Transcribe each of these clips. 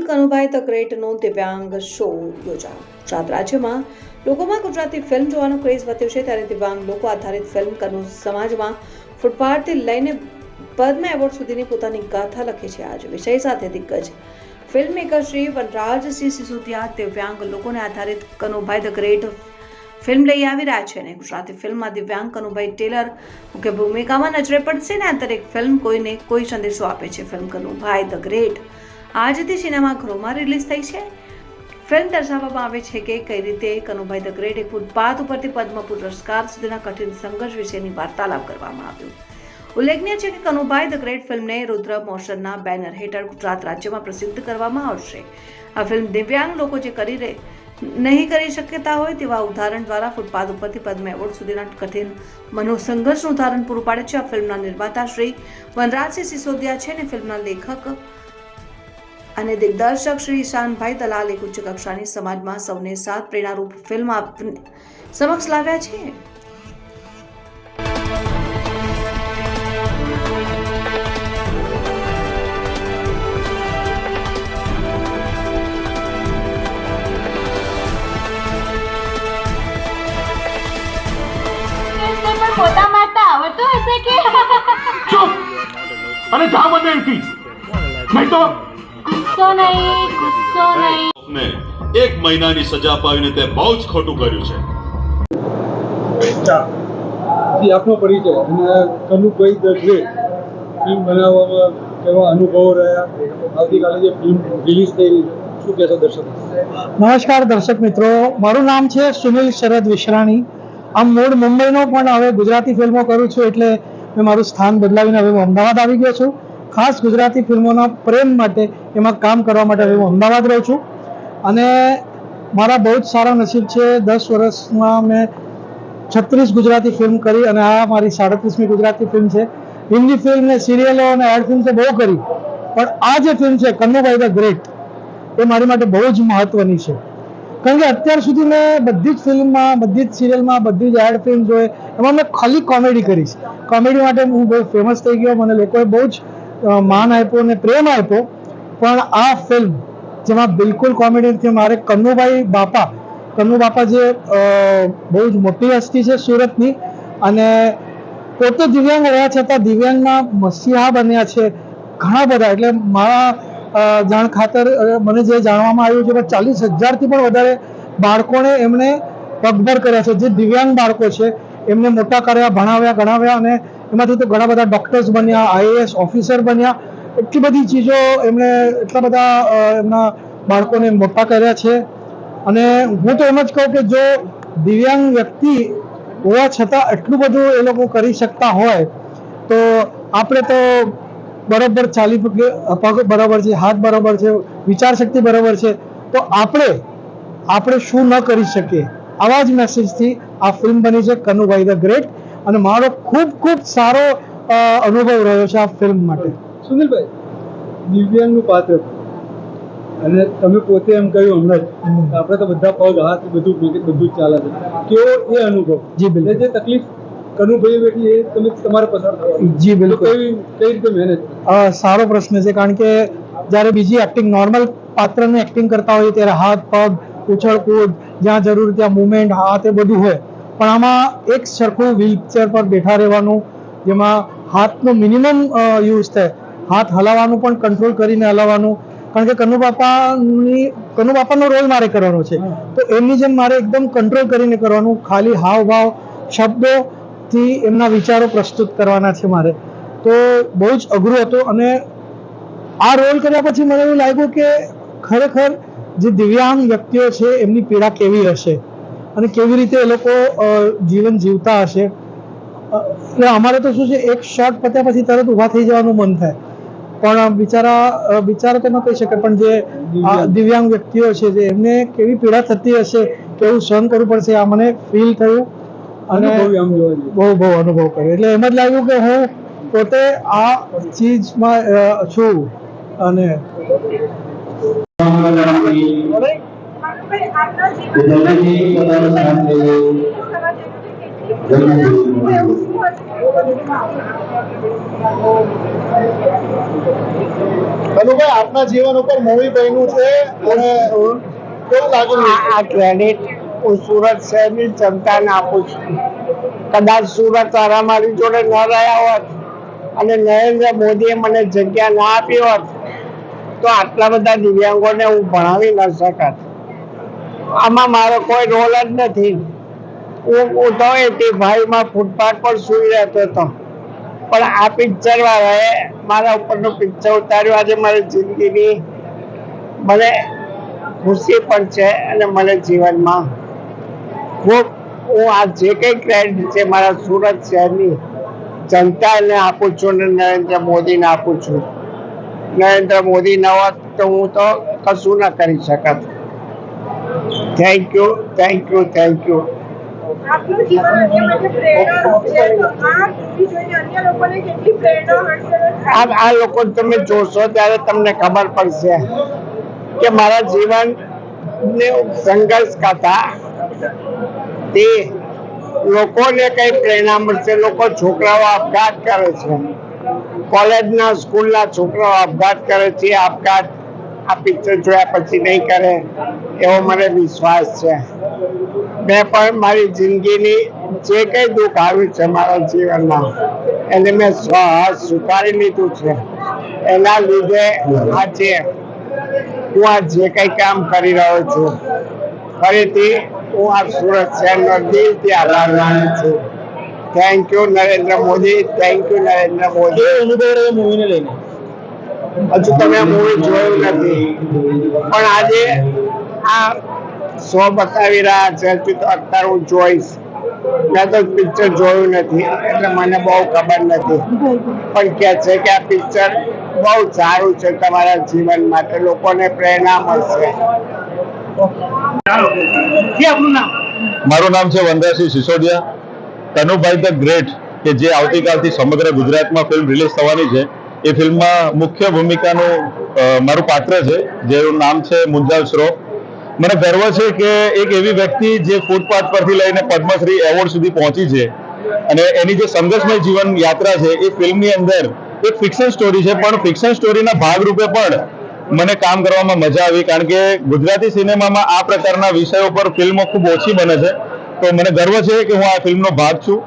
Kanubhai the ગ્રેટનો દિવ્યાંગ show યોજાયો. ગુજરાત રાજ્યમાં લોકોમાં ગુજરાતી ફિલ્મ જોવાનો ક્રેઝ વધ્યો છે, ત્યારે દિવ્યાંગ લોકો આધારિત ફિલ્મ કનુ સમાજમાં ફૂટપાથથી લઈને પદ્મ એવોર્ડ સુધીની પોતાની ગાથા લખી છે. આજે વિષય સાથે દિગ્ગજ ફિલ્મ મેકર શ્રી વનરાજસિંહ સિસોદિયા દિવ્યાંગ લોકોને આધારિત કનુભાઈ ધ ગ્રેટ ફિલ્મ લઈ આવી રહ્યા છે અને ગુજરાતી ફિલ્મમાં દિવ્યાંગ કનુભાઈ ટેલર મુખ્ય ભૂમિકામાં નજરે પડશે ને આંતરિક ફિલ્મ કોઈને કોઈ સંદેશો આપે છે. ફિલ્મ કનુભાઈ ધ ગ્રેટ આજથી સિનેમાઘરોમાં રિલીઝ થઈ છે. ફિલ્મ દર્શાવવામાં આવે છે કે કઈ રીતે કનુભાઈ ધ ગ્રેટ એક ફૂટપાથ ઉપરથી પદ્મ પુરસ્કાર સુધીના કઠિન સંઘર્ષ વિશેની વાર્તાલાપ કરવામાં આવ્યો. ઉલ્લેખનીય છે કે કનુભાઈ ધ ગ્રેટ ફિલ્મને રુદ્ર મોશનના બેનર હેઠળ ગુજરાત રાજ્યમાં પ્રસિદ્ધ કરવામાં આવશે. આ ફિલ્મ દિવ્યાંગ લોકો જે નહીં કરી શકતા હોય તેવા ઉદાહરણ દ્વારા ફૂટપાથ ઉપરથી પદ્મ એવોર્ડ સુધીના કઠિન મનોસંઘર્ષનું ઉદાહરણ પૂરું પાડે છે. આ ફિલ્મના નિર્માતા શ્રી વનરાજસિંહ સિસોદિયા છે અને ફિલ્મના લેખક અને દિગ્દર્શક શ્રી ઈશાનભાઈ દલાલ એક ઉચ્ચ કક્ષાની સમાજમાં સૌને સાથ પ્રેરણારૂપ ફિલ્મ સમક્ષ લાવ્યા છે. પોતા મારતા આવડતું હશે કે ચૂપ અને જા મને અહીંથી, નહીં તો ગુસ્સો નહીં ને 1 મહિનાની સજા અપાવીને તે બહુ જ ખોટું કર્યું છે. આપનો પરિચય અને કનુભાઈ ધ ગ્રેટ ફિલ્મ બનાવવામાં કેવા અનુભવો રહ્યા, આવતીકાલે જે ફિલ્મ રિલીઝ થઈ શું કહેશો દર્શકો? નમસ્કાર દર્શક મિત્રો, મારું નામ છે સુનિલ શરદ વિશ્રાણી. આમ મૂળ મુંબઈનો પણ હવે ગુજરાતી ફિલ્મો કરું છું એટલે મેં મારું સ્થાન બદલાવીને હવે હું અમદાવાદ આવી ગયો છું. ખાસ ગુજરાતી ફિલ્મોના પ્રેમ માટે એમાં કામ કરવા માટે હવે હું અમદાવાદ રહું છું અને મારા બહુ જ સારા નસીબ છે. 10 વર્ષમાં મેં 36 ગુજરાતી ફિલ્મ કરી અને આ મારી 37મી ગુજરાતી ફિલ્મ છે. હિન્દી ફિલ્મ ને સિરિયલો અને એડ ફિલ્મ તો બહુ કરી, પણ આ જે ફિલ્મ છે કનુભાઈ ધ ગ્રેટ એ મારી માટે બહુ જ મહત્વની છે. કારણ કે અત્યાર સુધી મેં બધી જ ફિલ્મમાં, બધી જ સિરિયલમાં, બધી જ એડ ફિલ્મ જોઈએ એમાં મેં ખાલી કોમેડી કરી છે. કોમેડી માટે હું બહુ ફેમસ થઈ ગયો, મને લોકોએ બહુ જ માન આપ્યો અને પ્રેમ આપ્યો. પણ આ ફિલ્મ જેમાં બિલકુલ કોમેડી નથી, મારે કનુ બાપા જે બહુ જ મોટી હસ્તી છે સુરતની અને પોતે દિવ્યાંગ રહ્યા છતાં દિવ્યાંગના મસીહા બન્યા છે ઘણા બધા. એટલે મારા જાણ ખાતર મને જે જાણવામાં આવ્યું છે કે 40,000થી પણ વધારે બાળકોને એમણે પગભર કર્યા છે. જે દિવ્યાંગ બાળકો છે એમને મોટા કર્યા, ભણાવ્યા, ગણાવ્યા અને એમાંથી તો ઘણા બધા ડૉક્ટર્સ બન્યા, IAS ઓફિસર બન્યા. એટલી બધી ચીજો એમણે, એટલા બધા એમના બાળકોને મોટા કર્યા છે. અને હું તો એમ જ કહું કે જો દિવ્યાંગ વ્યક્તિ હોવા છતાં એટલું બધું એ લોકો કરી શકતા હોય તો આપણે તો બરોબર ચાલી પગ બરાબર છે, હાથ બરાબર છે, વિચાર શક્તિ બરાબર છે, તો આપણે શું ન કરી શકીએ. આવા જ મેસેજથી આ ફિલ્મ બની છે કનુભાઈ ધ ગ્રેટ અને મારો ખૂબ ખૂબ સારો અનુભવ રહ્યો છે આ ફિલ્મ માટે. સુનિલભાઈ, દિવ્યાંગનું પાત્ર અને તમે પોતે એમ કહ્યું હમણાં જ આપણે તો બધા પગ હાથ બધું જ ચાલે છે, કેવો એ અનુભવ? જી બિલકુલ. જે તકલીફ કનુભાઈ બેઠી એ તમે તમારે પસાર થવાની? જી બિલકુલ. કઈ રીતે મહેનત? સારો પ્રશ્ન છે, કારણ કે જ્યારે બીજી એક્ટિંગ, નોર્મલ પાત્રની એક્ટિંગ કરતા હોય ત્યારે હાથ પગ, ઉછળકૂદ, જ્યાં જરૂર ત્યાં મુવમેન્ટ, હાથ એ બધું હોય, પણ આમાં એક સરખું વ્હીલચેર પર બેઠા રહેવાનું, જેમાં હાથનો મિનિમમ યુઝ થાય, હાથ હલાવવાનું પણ કંટ્રોલ કરીને હલાવવાનું. કારણ કે કનુ બાપાનો રોલ મારે કરવાનો છે તો એમની જેમ મારે એકદમ કંટ્રોલ કરીને કરવાનું. ખાલી હાવભાવ, શબ્દોથી એમના વિચારો પ્રસ્તુત કરવાના છે મારે. તો બહુ જ અઘરું હતું અને આ રોલ કર્યા પછી મને એવું લાગ્યું કે ખરેખર જે દિવ્યાંગ વ્યક્તિઓ છે એમની પીડા કેવી હશે અને કેવી રીતે એ લોકો જીવન જીવતા હશે. એટલે અમારે તો શું છે, એક શોટ પત્યા પછી તરત ઊભા થઈ જવાનું મન થાય, પણ બિચારા તો ન કહી શકે, પણ જે દિવ્યાંગ વ્યક્તિઓ છે જે એમને કેવી પીડા થતી હશે, કેવું સહન કરવું પડશે, આ મને ફીલ થયું અને બહુ અનુભવ કર્યો. એટલે એમ જ લાગ્યું કે હું પોતે આ ચીજમાં છું. અને કનુભાઈ આપના જીવન ઉપર મૂવી બન્યું છે અને કેવું લાગ્યું? આ ક્રેડિટ હું સુરત શહેરની જનતાને આપું છું. કદાચ સુરત વાળા મારી જોડે ન રહ્યા હોત અને નરેન્દ્ર મોદીએ મને જગ્યા ના આપી હોત તો આટલા બધા દિવ્યાંગોને હું ભણાવી ન શકત. આમાં મારો કોઈ રોલ જ નથી. હું તો 85માં ફૂટપાથ પર સૂઈ રહેતો હતો, પણ આ પિક્ચર વાળાએ મારા ઉપરનું પિક્ચર ઉતાર્યું. આજે મારી જિંદગીની મને ખુશી પણ છે અને મને જીવનમાં ખૂબ હું આ જે કંઈ ક્રેડિટ છે મારા સુરત શહેરની જનતાને આપું છું અને નરેન્દ્ર મોદીને આપું છું. નરેન્દ્ર મોદી ન હોત તો હું તો કશું ન કરી શકત. Thank you, thank you, thank you. આપનું જીવન અન્ય માટે પ્રેરણા છે, તો આ મૂવી જોઈને અન્ય લોકોને કેટલી પ્રેરણા મળશે? આ લોકો તમે જોશો ત્યારે તમને ખબર પડશે કે મારા જીવનને સંઘર્ષ કથા તે લોકોને કઈ પ્રેરણા મળશે. લોકો છોકરાઓ આપઘાત કરે છે, કોલેજના સ્કૂલના છોકરાઓ આપઘાત કરે છે. આપઘાત આ પિક્ચર જોયા પછી નહીં કરે એવો મને વિશ્વાસ છે. મેં પણ મારી જિંદગીની જે કંઈ દુઃખ આવ્યું છે મારા જીવનમાં એને મેં સ્વીકારી લીધું છે. એના લીધે આજે હું આ જે કંઈ કામ કરી રહ્યો છું ફરીથી હું આ સુરત શહેરનો દિલથી આભાર માનું છું. Thank you Narendra Modi, thank you Narendra Modi. મૂવીને લઈને હજુ તમે આ મૂવી જોયું નથી, પણ આજે આ શો બતાવી રહ્યા છે હજુ તો અત્યારે હું જોઈશ. મેં તો પિક્ચર જોયું નથી એટલે મને બહુ ખબર નથી, પણ કહે છે કે આ પિક્ચર બહુ સારું છે તમારા જીવન માટે, લોકોને પ્રેરણા મળશે. મારું નામ છે વનરાજસિંહ સિસોદિયા. કનુભાઈ ધ ગ્રેટ કે જે આવતીકાલથી સમગ્ર ગુજરાતમાં ફિલ્મ રિલીઝ થવાની છે, એ ફિલ્મમાં મુખ્ય ભૂમિકાનું મારું પાત્ર છે જેનું નામ છે મુંજાલ શ્રોફ. મને ગર્વ છે કે એક એવી વ્યક્તિ જે ફૂટપાથ પરથી લઈને પદ્મશ્રી એવોર્ડ સુધી પહોંચી છે અને એની જે સંઘર્ષમય જીવન યાત્રા છે એ ફિલ્મની અંદર એક ફિક્શન સ્ટોરી છે, પણ ફિક્શન સ્ટોરીના ભાગરૂપે પણ મને કામ કરવામાં મજા આવી, કારણ કે ગુજરાતી સિનેમામાં આ પ્રકારના વિષયો પર ફિલ્મો ખૂબ ઓછી બને છે. તો મને ગર્વ છે કે હું આ ફિલ્મનો ભાગ છું.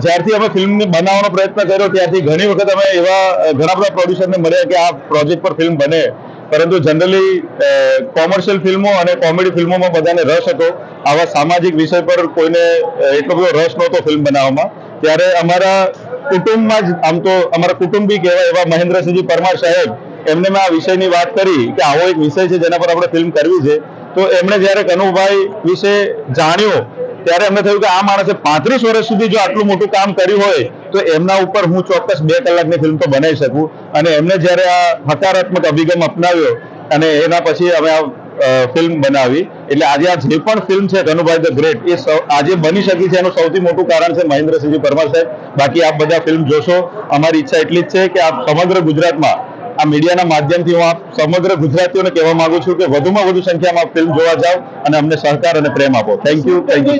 જ્યારથી અમે ફિલ્મને બનાવવાનો પ્રયત્ન કર્યો ત્યારથી ઘણી વખત અમે એવા ઘણા બધા પ્રોડ્યુસરને મળ્યા કે આ પ્રોજેક્ટ પર ફિલ્મ બને, પરંતુ જનરલી કોમર્શિયલ ફિલ્મો અને કોમેડી ફિલ્મોમાં બધાને રસ હતો. આવા સામાજિક વિષય પર કોઈને એટલો બધો રસ નહોતો ફિલ્મ બનાવવામાં. ત્યારે અમારા કુટુંબમાં જ, આમ તો અમારા કુટુંબી કહેવાય એવા મહેન્દ્રસિંહજી પરમાર સાહેબ, એમને મેં આ વિષયની વાત કરી કે આવો એક વિષય છે જેના પર આપણે ફિલ્મ કરવી છે. તો એમણે જ્યારે કનુભાઈ વિશે જાણ્યો ત્યારે એમને થયું કે આ માણસે 35 વર્ષ સુધી જો આટલું મોટું કામ કર્યું હોય તો એમના ઉપર હું ચોક્કસ 2 કલાકની ફિલ્મ તો બનાવી શકું. અને એમને જ્યારે આ હકારાત્મક અભિગમ અપનાવ્યો અને એના પછી અમે આ ફિલ્મ બનાવી. એટલે આજે આ જે પણ ફિલ્મ છે કનુભાઈ ધ ગ્રેટ એ આજે બની શકી છે એનું સૌથી મોટું કારણ છે મહેન્દ્રસિંહજી પરમાર સાહેબ. બાકી આપ બધા ફિલ્મ જોશો. અમારી ઈચ્છા એટલી જ છે કે આપ સમગ્ર ગુજરાતમાં આ મીડિયાના માધ્યમથી હું આપ સમગ્ર ગુજરાતીઓને કહેવા માંગુ છું કે વધુમાં વધુ સંખ્યામાં ફિલ્મ જોવા જાઓ અને અમને સહકાર અને પ્રેમ આપો. Thank you, thank you.